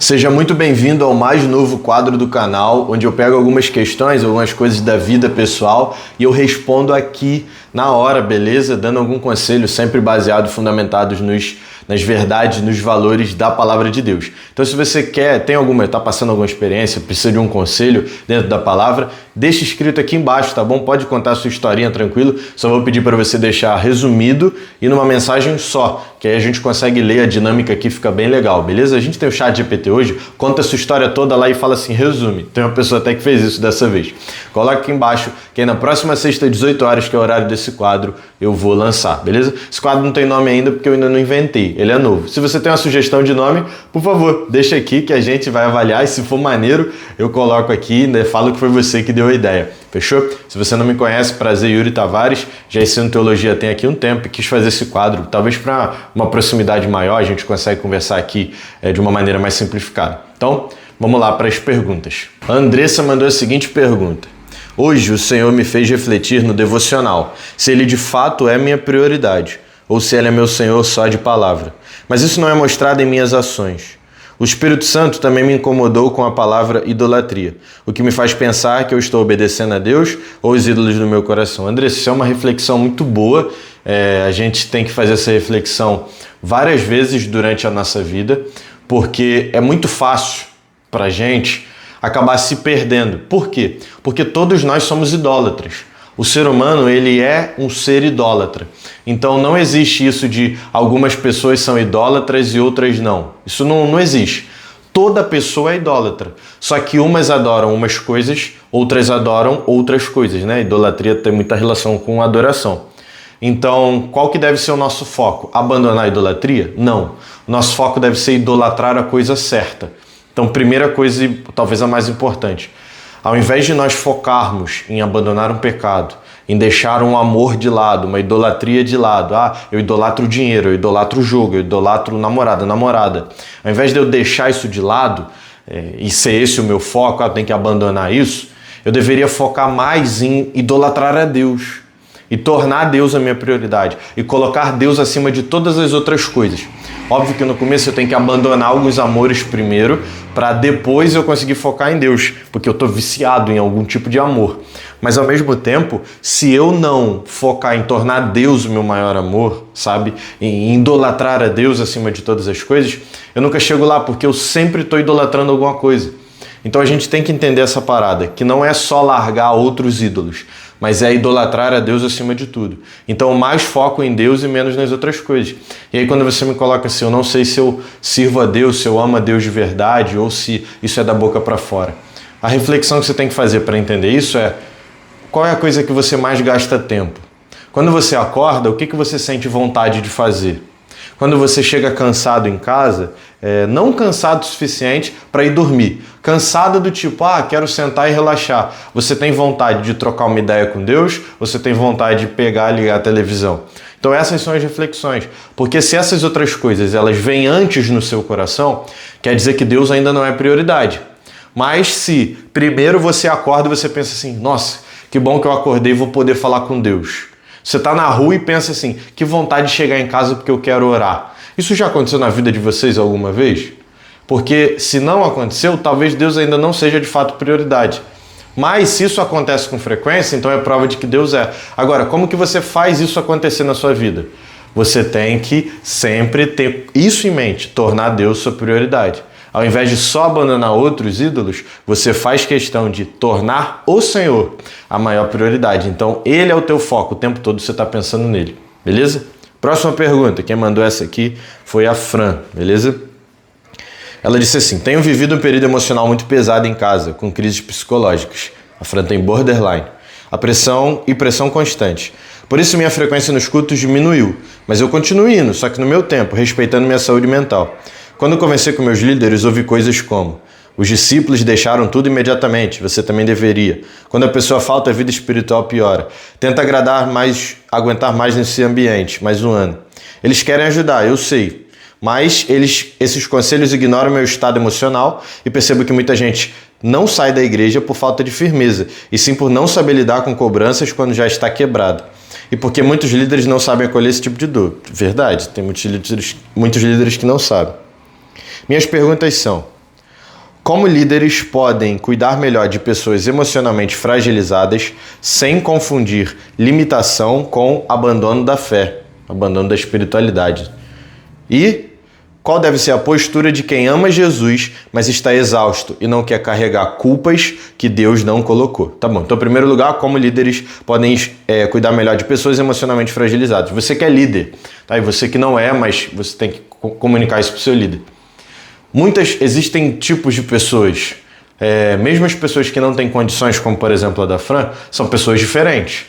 Seja muito bem-vindo ao mais novo quadro do canal, onde eu pego algumas questões, algumas coisas da vida pessoal e eu respondo aqui na hora, beleza? Dando algum conselho sempre baseado, fundamentados nas verdades, nos valores da palavra de Deus. Então, se você está passando alguma experiência, precisa de um conselho dentro da palavra, deixa escrito aqui embaixo, tá bom? Pode contar a sua historinha tranquilo, só vou pedir para você deixar resumido e numa mensagem só, que aí a gente consegue ler, a dinâmica aqui fica bem legal, beleza? A gente tem o chat GPT hoje, conta a sua história toda lá e fala assim, resume. Tem uma pessoa até que fez isso dessa vez. Coloca aqui embaixo que aí na próxima sexta, 18 horas, que é o horário desse quadro, eu vou lançar, beleza? Esse quadro não tem nome ainda porque eu ainda não inventei, ele é novo. Se você tem uma sugestão de nome, por favor, deixa aqui que a gente vai avaliar e se for maneiro, eu coloco aqui, né, falo que foi você que deu a ideia. Fechou? Se você não me conhece, prazer, Yuri Tavares, já ensino teologia tem aqui um tempo e quis fazer esse quadro, talvez para uma proximidade maior, a gente consegue conversar aqui de uma maneira mais simplificada. Então, vamos lá para as perguntas. A Andressa mandou a seguinte pergunta. Hoje o Senhor me fez refletir no devocional, se Ele de fato é minha prioridade, ou se Ele é meu Senhor só de palavra. Mas isso não é mostrado em minhas ações. O Espírito Santo também me incomodou com a palavra idolatria, o que me faz pensar que eu estou obedecendo a Deus ou os ídolos do meu coração. Andressa, isso é uma reflexão muito boa, a gente tem que fazer essa reflexão várias vezes durante a nossa vida, porque é muito fácil para a gente acabar se perdendo. Por quê? Porque todos nós somos idólatras. O ser humano, ele é um ser idólatra. Então não existe isso de algumas pessoas são idólatras e outras não. Isso não existe. Toda pessoa é idólatra. Só que umas adoram umas coisas, outras adoram outras coisas, né? Idolatria tem muita relação com adoração. Então, qual que deve ser o nosso foco? Abandonar a idolatria? Não. O nosso foco deve ser idolatrar a coisa certa. Então, primeira coisa e talvez a mais importante. Ao invés de nós focarmos em abandonar um pecado, em deixar um amor de lado, uma idolatria de lado, eu idolatro o dinheiro, eu idolatro o jogo, eu idolatro namorada. Ao invés de eu deixar isso de lado e ser esse o meu foco, eu tenho que abandonar isso, eu deveria focar mais em idolatrar a Deus e tornar Deus a minha prioridade e colocar Deus acima de todas as outras coisas. Óbvio que no começo eu tenho que abandonar alguns amores primeiro para depois eu conseguir focar em Deus, porque eu estou viciado em algum tipo de amor. Mas ao mesmo tempo, se eu não focar em tornar Deus o meu maior amor, sabe? Em idolatrar a Deus acima de todas as coisas, eu nunca chego lá, porque eu sempre estou idolatrando alguma coisa. Então a gente tem que entender essa parada, que não é só largar outros ídolos, mas é idolatrar a Deus acima de tudo. Então mais foco em Deus e menos nas outras coisas. E aí quando você me coloca assim, eu não sei se eu sirvo a Deus, se eu amo a Deus de verdade ou se isso é da boca para fora. A reflexão que você tem que fazer para entender isso é, qual é a coisa que você mais gasta tempo? Quando você acorda, o que você sente vontade de fazer? Quando você chega cansado em casa, não cansado o suficiente para ir dormir, cansado do tipo, quero sentar e relaxar. Você tem vontade de trocar uma ideia com Deus? Você tem vontade de pegar e ligar a televisão? Então essas são as reflexões, porque se essas outras coisas elas vêm antes no seu coração, quer dizer que Deus ainda não é prioridade. Mas se primeiro você acorda e você pensa assim, nossa, que bom que eu acordei e vou poder falar com Deus. Você está na rua e pensa assim, que vontade de chegar em casa porque eu quero orar. Isso já aconteceu na vida de vocês alguma vez? Porque se não aconteceu, talvez Deus ainda não seja de fato prioridade. Mas se isso acontece com frequência, então é prova de que Deus é. Agora, como que você faz isso acontecer na sua vida? Você tem que sempre ter isso em mente, tornar Deus sua prioridade. Ao invés de só abandonar outros ídolos, você faz questão de tornar o Senhor a maior prioridade. Então, Ele é o teu foco, o tempo todo você está pensando nele, beleza? Próxima pergunta, quem mandou essa aqui foi a Fran, beleza? Ela disse assim, tenho vivido um período emocional muito pesado em casa, com crises psicológicas. A Fran tem borderline. A pressão constante. Por isso minha frequência nos cultos diminuiu, mas eu continuo indo, só que no meu tempo, respeitando minha saúde mental. Quando eu conversei com meus líderes, ouvi coisas como, os discípulos deixaram tudo imediatamente, você também deveria. Quando a pessoa falta, a vida espiritual piora. Tenta aguentar mais nesse ambiente, mais um ano. Eles querem ajudar, eu sei. Mas esses conselhos ignoram meu estado emocional e percebo que muita gente não sai da igreja por falta de firmeza, e sim por não saber lidar com cobranças quando já está quebrado. E porque muitos líderes não sabem acolher esse tipo de dor. Verdade, tem muitos líderes que não sabem. Minhas perguntas são, Como líderes podem cuidar melhor de pessoas emocionalmente fragilizadas sem confundir limitação com abandono da fé, abandono da espiritualidade? E qual deve ser a postura de quem ama Jesus, mas está exausto e não quer carregar culpas que Deus não colocou? Tá bom, então em primeiro lugar, como líderes podem cuidar melhor de pessoas emocionalmente fragilizadas? Você que é líder, tá? E você que não é, mas você tem que comunicar isso para o seu líder. Existem tipos de pessoas, mesmo as pessoas que não têm condições, como por exemplo a da Fran, são pessoas diferentes.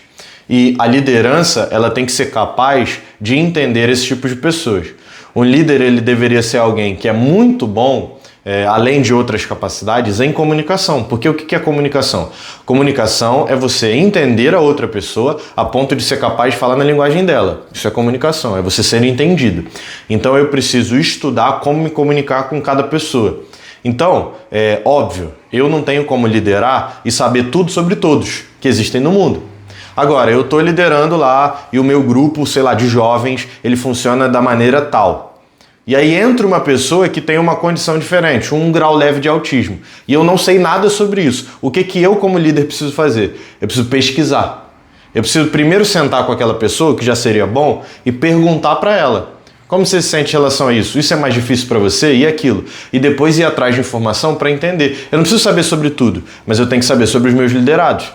E a liderança, ela tem que ser capaz de entender esse tipo de pessoas. Um líder, ele deveria ser alguém que é muito bom, além de outras capacidades, em comunicação. Porque o que é comunicação? Comunicação é você entender a outra pessoa a ponto de ser capaz de falar na linguagem dela. Isso é comunicação, é você ser entendido. Então eu preciso estudar como me comunicar com cada pessoa. Então, óbvio, eu não tenho como liderar e saber tudo sobre todos que existem no mundo. Agora, eu estou liderando lá e o meu grupo, sei lá, de jovens, ele funciona da maneira tal. E aí entra uma pessoa que tem uma condição diferente, um grau leve de autismo. E eu não sei nada sobre isso. O que eu, como líder, preciso fazer? Eu preciso pesquisar. Eu preciso primeiro sentar com aquela pessoa, que já seria bom, e perguntar para ela. Como você se sente em relação a isso? Isso é mais difícil para você? E aquilo? E depois ir atrás de informação para entender. Eu não preciso saber sobre tudo, mas eu tenho que saber sobre os meus liderados.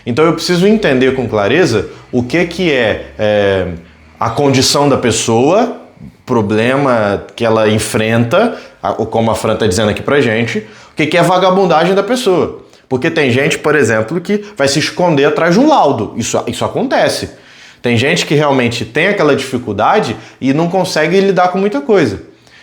Então eu preciso entender com clareza o que é a condição da pessoa, problema que ela enfrenta, como a Fran está dizendo aqui pra gente, o que é a vagabundagem da pessoa. Porque tem gente, por exemplo, que vai se esconder atrás de um laudo. Isso acontece. Tem gente que realmente tem aquela dificuldade e não consegue lidar com muita coisa.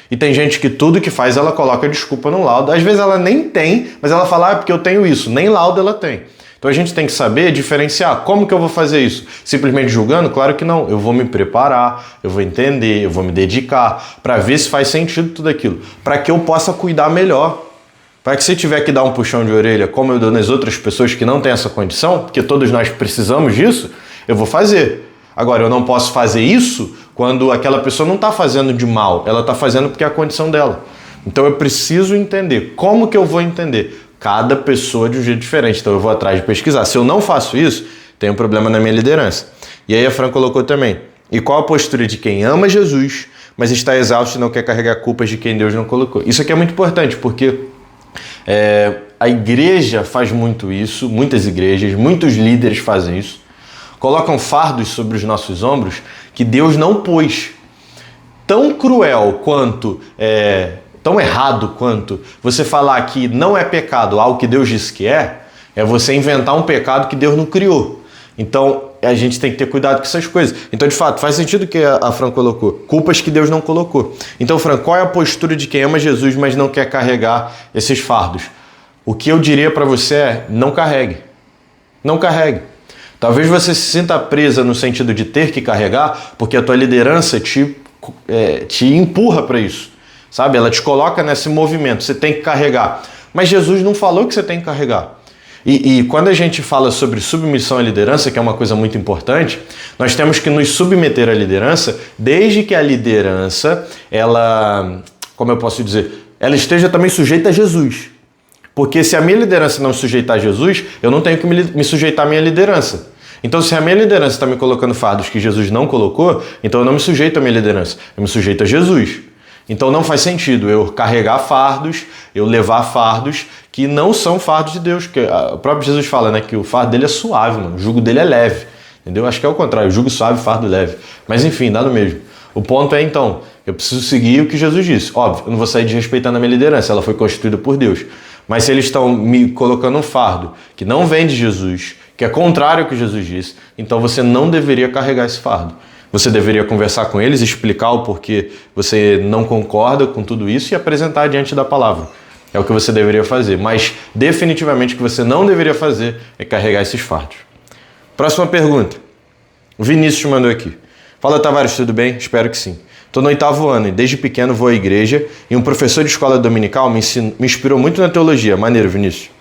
E tem gente que tudo que faz ela coloca desculpa no laudo. Às vezes ela nem tem, mas ela fala, porque eu tenho isso. Nem laudo ela tem. Então a gente tem que saber diferenciar. Como que eu vou fazer isso? Simplesmente julgando? Claro que não. Eu vou me preparar, eu vou entender, eu vou me dedicar para ver se faz sentido tudo aquilo. Para que eu possa cuidar melhor. Para que se tiver que dar um puxão de orelha, como eu dou nas outras pessoas que não têm essa condição, porque todos nós precisamos disso, eu vou fazer. Agora, eu não posso fazer isso quando aquela pessoa não está fazendo de mal. Ela está fazendo porque é a condição dela. Então eu preciso entender. Como que eu vou entender? Cada pessoa de um jeito diferente, então eu vou atrás de pesquisar. Se eu não faço isso, tem um problema na minha liderança. E aí a Fran colocou também. E qual a postura de quem ama Jesus, mas está exausto e não quer carregar culpas de quem Deus não colocou? Isso aqui é muito importante, porque a igreja faz muito isso, muitas igrejas, muitos líderes fazem isso. Colocam fardos sobre os nossos ombros que Deus não pôs. Tão cruel quanto... tão errado quanto você falar que não é pecado algo que Deus disse que é você inventar um pecado que Deus não criou. Então, a gente tem que ter cuidado com essas coisas. Então, de fato, faz sentido o que a Fran colocou. Culpas que Deus não colocou. Então, Fran, qual é a postura de quem ama Jesus, mas não quer carregar esses fardos? O que eu diria para você é, não carregue. Não carregue. Talvez você se sinta presa no sentido de ter que carregar, porque a tua liderança te empurra para isso. Sabe? Ela te coloca nesse movimento, você tem que carregar. Mas Jesus não falou que você tem que carregar. E quando a gente fala sobre submissão à liderança, que é uma coisa muito importante, nós temos que nos submeter à liderança, desde que a liderança, ela, como eu posso dizer, ela esteja também sujeita a Jesus. Porque se a minha liderança não sujeitar a Jesus, eu não tenho que me sujeitar à minha liderança. Então, se a minha liderança está me colocando fardos que Jesus não colocou, então eu não me sujeito à minha liderança, eu me sujeito a Jesus. Então não faz sentido eu carregar fardos, eu levar fardos que não são fardos de Deus. Porque o próprio Jesus fala, né, que o fardo dele é suave, mano, o jugo dele é leve. Entendeu? Acho que é o contrário, jugo suave, fardo leve. Mas enfim, dá no mesmo. O ponto é então, eu preciso seguir o que Jesus disse. Óbvio, eu não vou sair desrespeitando a minha liderança, ela foi constituída por Deus. Mas se eles estão me colocando um fardo que não vem de Jesus, que é contrário ao que Jesus disse, então você não deveria carregar esse fardo. Você deveria conversar com eles, explicar o porquê você não concorda com tudo isso e apresentar diante da palavra. É o que você deveria fazer. Mas definitivamente o que você não deveria fazer é carregar esses fardos. Próxima pergunta. O Vinícius mandou aqui. Fala, Tavares, tudo bem? Espero que sim. Estou no 8º ano e desde pequeno vou à igreja e um professor de escola dominical me inspirou muito na teologia. Maneiro, Vinícius.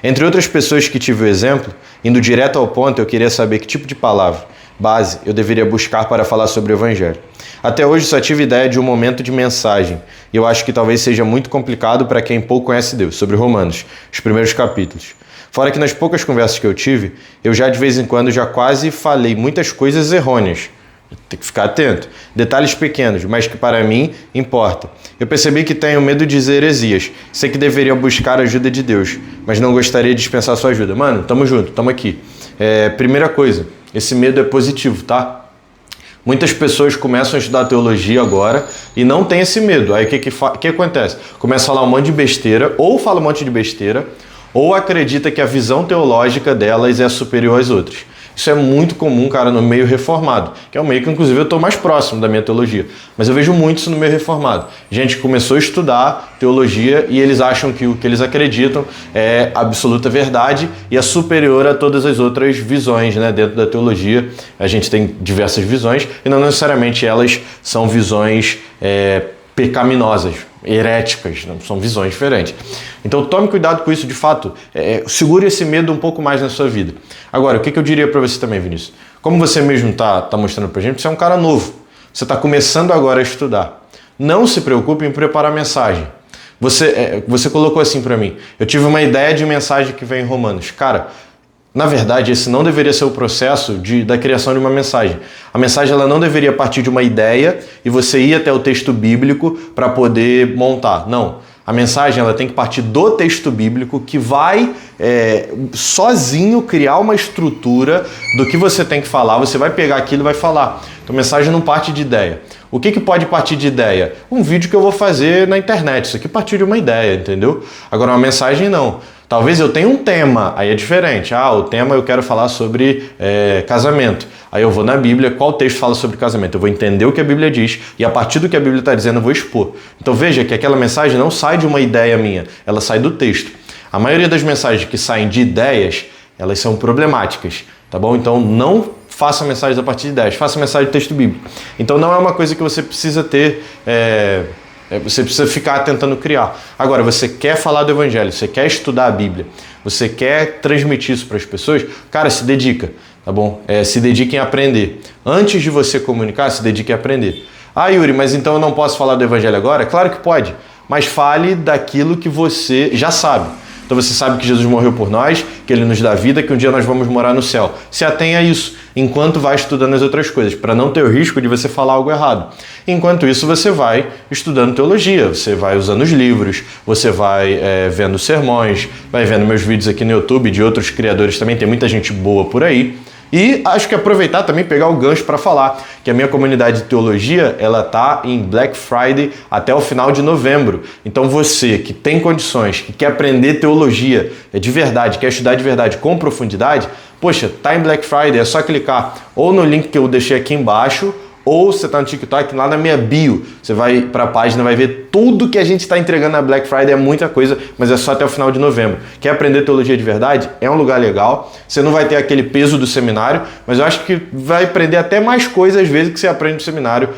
Entre outras pessoas que tive o exemplo, indo direto ao ponto, eu queria saber que tipo de palavra. base eu deveria buscar para falar sobre o Evangelho? Até hoje só tive ideia de um momento de mensagem, e eu acho que talvez seja muito complicado para quem pouco conhece Deus, sobre Romanos, os primeiros capítulos. Fora que nas poucas conversas que eu tive, eu já de vez em quando já quase falei muitas coisas errôneas. Tem que ficar atento. Detalhes pequenos, mas que para mim importa. Eu percebi que tenho medo de dizer heresias. Sei que deveria buscar a ajuda de Deus, mas não gostaria de dispensar sua ajuda. Mano, tamo junto, tamo aqui. Primeira coisa, esse medo é positivo, tá? Muitas pessoas começam a estudar teologia agora e não tem esse medo. Aí o que acontece? Começa a falar um monte de besteira, ou fala um monte de besteira, ou acredita que a visão teológica delas é superior às outras. Isso é muito comum, cara, no meio reformado, que é o meio que, inclusive, eu estou mais próximo da minha teologia. Mas eu vejo muito isso no meio reformado. Gente que começou a estudar teologia e eles acham que o que eles acreditam é absoluta verdade e é superior a todas as outras visões, né? Dentro da teologia, a gente tem diversas visões e não necessariamente elas são visões pecaminosas, heréticas, não? São visões diferentes. Então tome cuidado com isso, de fato, segure esse medo um pouco mais na sua vida. Agora, o que eu diria para você também, Vinícius? Como você mesmo tá mostrando pra gente, você é um cara novo, você está começando agora a estudar. Não se preocupe em preparar a mensagem. Você colocou assim para mim, eu tive uma ideia de mensagem que vem em Romanos. Cara, na verdade, esse não deveria ser o processo da criação de uma mensagem. A mensagem ela não deveria partir de uma ideia e você ir até o texto bíblico para poder montar. Não. A mensagem ela tem que partir do texto bíblico que vai sozinho criar uma estrutura do que você tem que falar. Você vai pegar aquilo e vai falar. Então a mensagem não parte de ideia. O que pode partir de ideia? Um vídeo que eu vou fazer na internet. Isso aqui partiu de uma ideia, entendeu? Agora uma mensagem não. Talvez eu tenha um tema, aí é diferente. O tema eu quero falar sobre casamento. Aí eu vou na Bíblia, qual texto fala sobre casamento? Eu vou entender o que a Bíblia diz e a partir do que a Bíblia está dizendo eu vou expor. Então veja que aquela mensagem não sai de uma ideia minha, ela sai do texto. A maioria das mensagens que saem de ideias, elas são problemáticas, tá bom? Então não faça mensagens a partir de ideias, faça mensagem do texto bíblico. Então não é uma coisa que você precisa ter... Você precisa ficar tentando criar. Agora, você quer falar do Evangelho, você quer estudar a Bíblia, você quer transmitir isso para as pessoas, cara, se dedica, tá bom? Se dediquem a aprender. Antes de você comunicar, se dedique a aprender. Yuri, mas então eu não posso falar do Evangelho agora? Claro que pode, mas fale daquilo que você já sabe. Então você sabe que Jesus morreu por nós, que Ele nos dá vida, que um dia nós vamos morar no céu. Se atenha a isso, enquanto vai estudando as outras coisas, para não ter o risco de você falar algo errado. Enquanto isso, você vai estudando teologia, você vai usando os livros, você vai vendo sermões, vai vendo meus vídeos aqui no YouTube, de outros criadores também, tem muita gente boa por aí. E acho que aproveitar também, pegar o gancho para falar que a minha comunidade de teologia, ela tá em Black Friday até o final de novembro. Então você que tem condições, que quer aprender teologia de verdade, quer estudar de verdade com profundidade, poxa, tá em Black Friday, é só clicar ou no link que eu deixei aqui embaixo, ou você tá no TikTok, lá na minha bio, você vai para a página, vai ver tudo que a gente está entregando na Black Friday, é muita coisa, mas é só até o final de novembro. Quer aprender teologia de verdade? É um lugar legal, você não vai ter aquele peso do seminário, mas eu acho que vai aprender até mais coisas às vezes que você aprende no seminário.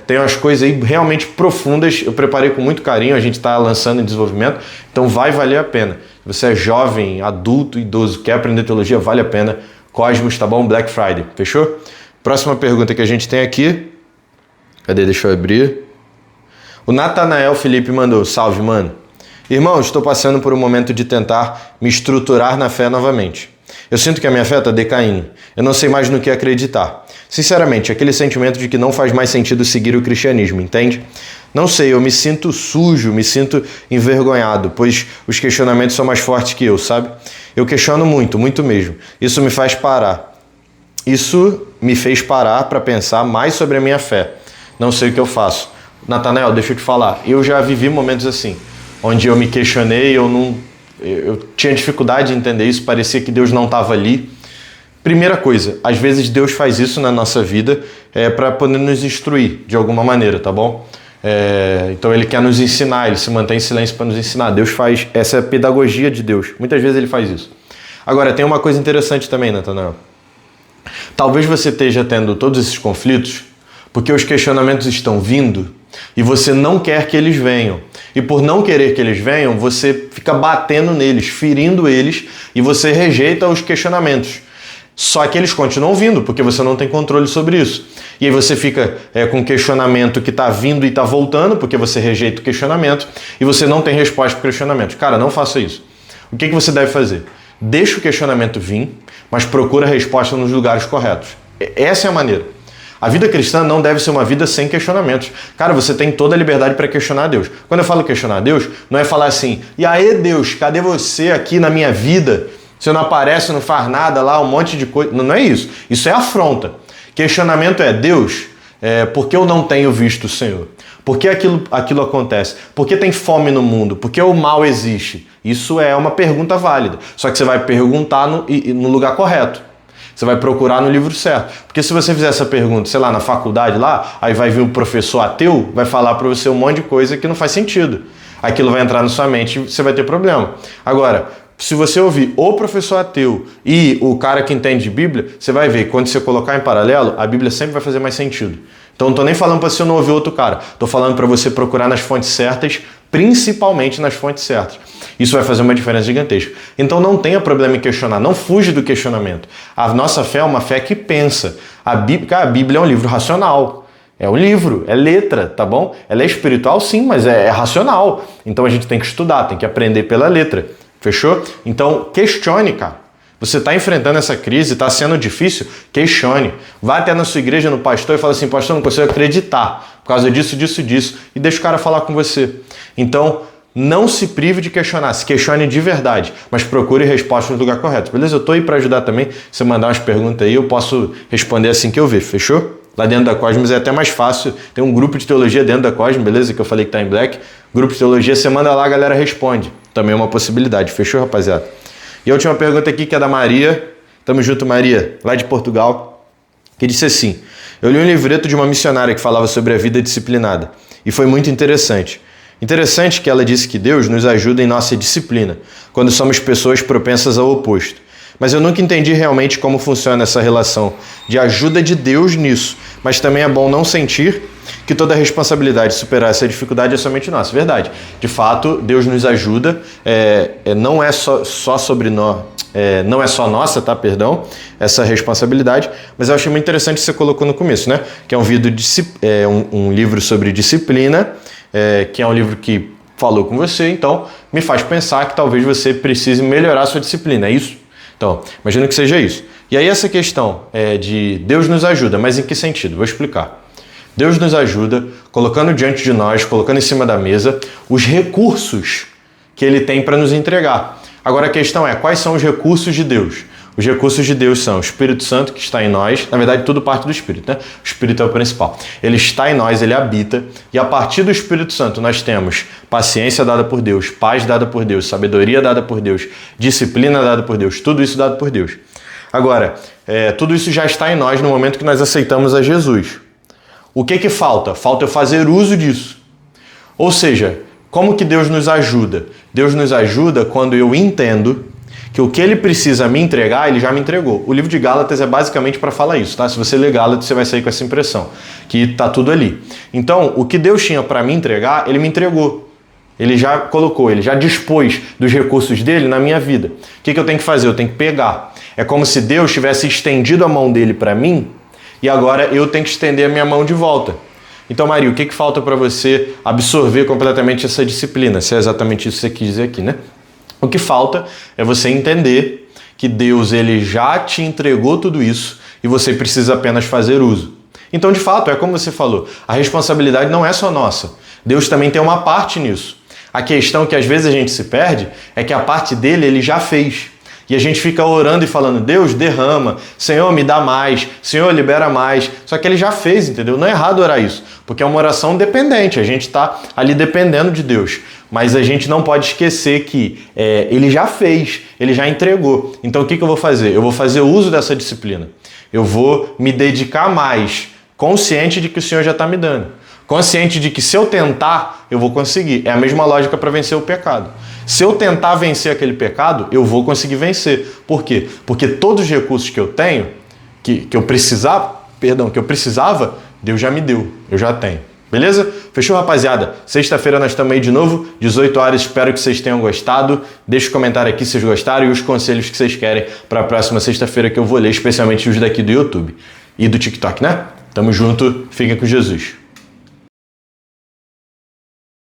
Tem umas coisas aí realmente profundas, eu preparei com muito carinho, a gente está lançando em desenvolvimento, então vai valer a pena. Você é jovem, adulto, idoso, quer aprender teologia, vale a pena. Cosmos, tá bom? Black Friday, fechou? Próxima pergunta que a gente tem aqui. Cadê? Deixa eu abrir. O Natanael Felipe mandou. Salve, mano. Irmão, estou passando por um momento de tentar me estruturar na fé novamente. Eu sinto que a minha fé está decaindo. Eu não sei mais no que acreditar. Sinceramente, aquele sentimento de que não faz mais sentido seguir o cristianismo, entende? Não sei, eu me sinto sujo, me sinto envergonhado, pois os questionamentos são mais fortes que eu, sabe? Eu questiono muito, muito mesmo. Isso me faz parar. Isso me fez parar para pensar mais sobre a minha fé. Não sei o que eu faço. Natanael, deixa eu te falar. Eu já vivi momentos assim, onde eu me questionei, eu tinha dificuldade de entender isso, parecia que Deus não estava ali. Primeira coisa, às vezes Deus faz isso na nossa vida para poder nos instruir de alguma maneira, tá bom? Então Ele quer nos ensinar, Ele se mantém em silêncio para nos ensinar. Deus faz essa pedagogia de Deus. Muitas vezes Ele faz isso. Agora, tem uma coisa interessante também, Natanael. Talvez você esteja tendo todos esses conflitos porque os questionamentos estão vindo e você não quer que eles venham. E por não querer que eles venham, você fica batendo neles, ferindo eles e você rejeita os questionamentos. Só que eles continuam vindo, porque você não tem controle sobre isso. E aí você fica com um questionamento que está vindo e está voltando, porque você rejeita o questionamento, e você não tem resposta para o questionamento. Cara, não faça isso. O que você deve fazer? Deixa o questionamento vir, mas procura a resposta nos lugares corretos. Essa é a maneira. A vida cristã não deve ser uma vida sem questionamentos. Cara, você tem toda a liberdade para questionar Deus. Quando eu falo questionar Deus, não é falar assim, e aí Deus, cadê você aqui na minha vida? Você não aparece, não faz nada lá, um monte de coisa. Não é isso. Isso é afronta. Questionamento é, Deus, por que eu não tenho visto o Senhor? Por que aquilo acontece? Por que tem fome no mundo? Por que o mal existe? Isso é uma pergunta válida. Só que você vai perguntar no lugar correto. Você vai procurar no livro certo. Porque se você fizer essa pergunta, sei lá, na faculdade lá, aí vai vir o professor ateu, vai falar para você um monte de coisa que não faz sentido. Aquilo vai entrar na sua mente e você vai ter problema. Agora, se você ouvir o professor ateu e o cara que entende de Bíblia, você vai ver que quando você colocar em paralelo, a Bíblia sempre vai fazer mais sentido. Então não estou nem falando para você não ouvir outro cara. Estou falando para você procurar nas fontes certas, principalmente nas fontes certas. Isso vai fazer uma diferença gigantesca. Então não tenha problema em questionar, não fuja do questionamento. A nossa fé é uma fé que pensa. A Bíblia é um livro racional. É um livro, é letra, tá bom? Ela é espiritual sim, mas é racional. Então a gente tem que estudar, tem que aprender pela letra. Fechou? Então questione, cara. Você está enfrentando essa crise, está sendo difícil? Questione. Vá até na sua igreja, no pastor, e fala assim, pastor, não consigo acreditar por causa disso, disso, disso. E deixa o cara falar com você. Então, não se prive de questionar, se questione de verdade, mas procure resposta no lugar correto. Beleza? Eu estou aí para ajudar também. Se você mandar umas perguntas aí, eu posso responder assim que eu ver. Fechou? Lá dentro da Cosmos é até mais fácil. Tem um grupo de teologia dentro da Cosmos, beleza? Que eu falei que tá em Black. Grupo de teologia, você manda lá, a galera responde. Também é uma possibilidade. Fechou, rapaziada? E a última pergunta aqui, que é da Maria. Tamo junto, Maria, lá de Portugal. Que disse assim, eu li um livreto de uma missionária que falava sobre a vida disciplinada. E foi muito interessante. Interessante que ela disse que Deus nos ajuda em nossa disciplina, quando somos pessoas propensas ao oposto. Mas eu nunca entendi realmente como funciona essa relação de ajuda de Deus nisso. Mas também é bom não sentir que toda a responsabilidade de superar essa dificuldade é somente nossa. Verdade. De fato, Deus nos ajuda. Não é só sobre nós. Não é só nossa, tá? Perdão, essa responsabilidade. Mas eu achei muito interessante que você colocou no começo, né? Que é um livro sobre disciplina, que é um livro que falou com você. Então, me faz pensar que talvez você precise melhorar a sua disciplina. É isso? Então, imagino que seja isso. E aí essa questão de Deus nos ajuda, mas em que sentido? Vou explicar. Deus nos ajuda colocando diante de nós, colocando em cima da mesa, os recursos que Ele tem para nos entregar. Agora a questão é, quais são os recursos de Deus? Os recursos de Deus são o Espírito Santo que está em nós, na verdade tudo parte do Espírito, né? O Espírito é o principal. Ele está em nós, ele habita, e a partir do Espírito Santo nós temos paciência dada por Deus, paz dada por Deus, sabedoria dada por Deus, disciplina dada por Deus, tudo isso dado por Deus. Agora, tudo isso já está em nós no momento que nós aceitamos a Jesus. O que falta? Falta eu fazer uso disso. Ou seja, como que Deus nos ajuda? Deus nos ajuda quando eu entendo que o que Ele precisa me entregar, Ele já me entregou. O livro de Gálatas é basicamente para falar isso, tá? Se você ler Gálatas, você vai sair com essa impressão, que tá tudo ali. Então, o que Deus tinha para me entregar, Ele me entregou. Ele já colocou, Ele já dispôs dos recursos dele na minha vida. O que eu tenho que fazer? Eu tenho que pegar. É como se Deus tivesse estendido a mão dele para mim e agora eu tenho que estender a minha mão de volta. Então, Maria, o que falta para você absorver completamente essa disciplina? Se é exatamente isso que você quis dizer aqui, né? O que falta é você entender que Deus ele já te entregou tudo isso e você precisa apenas fazer uso. Então, de fato, é como você falou, a responsabilidade não é só nossa. Deus também tem uma parte nisso. A questão que às vezes a gente se perde é que a parte dele ele já fez. E a gente fica orando e falando, Deus, derrama, Senhor, me dá mais, Senhor, libera mais. Só que Ele já fez, entendeu? Não é errado orar isso, porque é uma oração dependente, a gente está ali dependendo de Deus. Mas a gente não pode esquecer que Ele já fez, Ele já entregou. Então o que eu vou fazer? Eu vou fazer uso dessa disciplina. Eu vou me dedicar mais, consciente de que o Senhor já está me dando. Consciente de que se eu tentar, eu vou conseguir. É a mesma lógica para vencer o pecado. Se eu tentar vencer aquele pecado, eu vou conseguir vencer. Por quê? Porque todos os recursos que eu tenho, que eu precisava, Deus já me deu. Eu já tenho. Beleza? Fechou, rapaziada? Sexta-feira nós estamos aí de novo, 18 horas, espero que vocês tenham gostado. Deixa um comentário aqui se vocês gostaram e os conselhos que vocês querem para a próxima sexta-feira que eu vou ler, especialmente os daqui do YouTube e do TikTok, né? Tamo junto, fiquem com Jesus.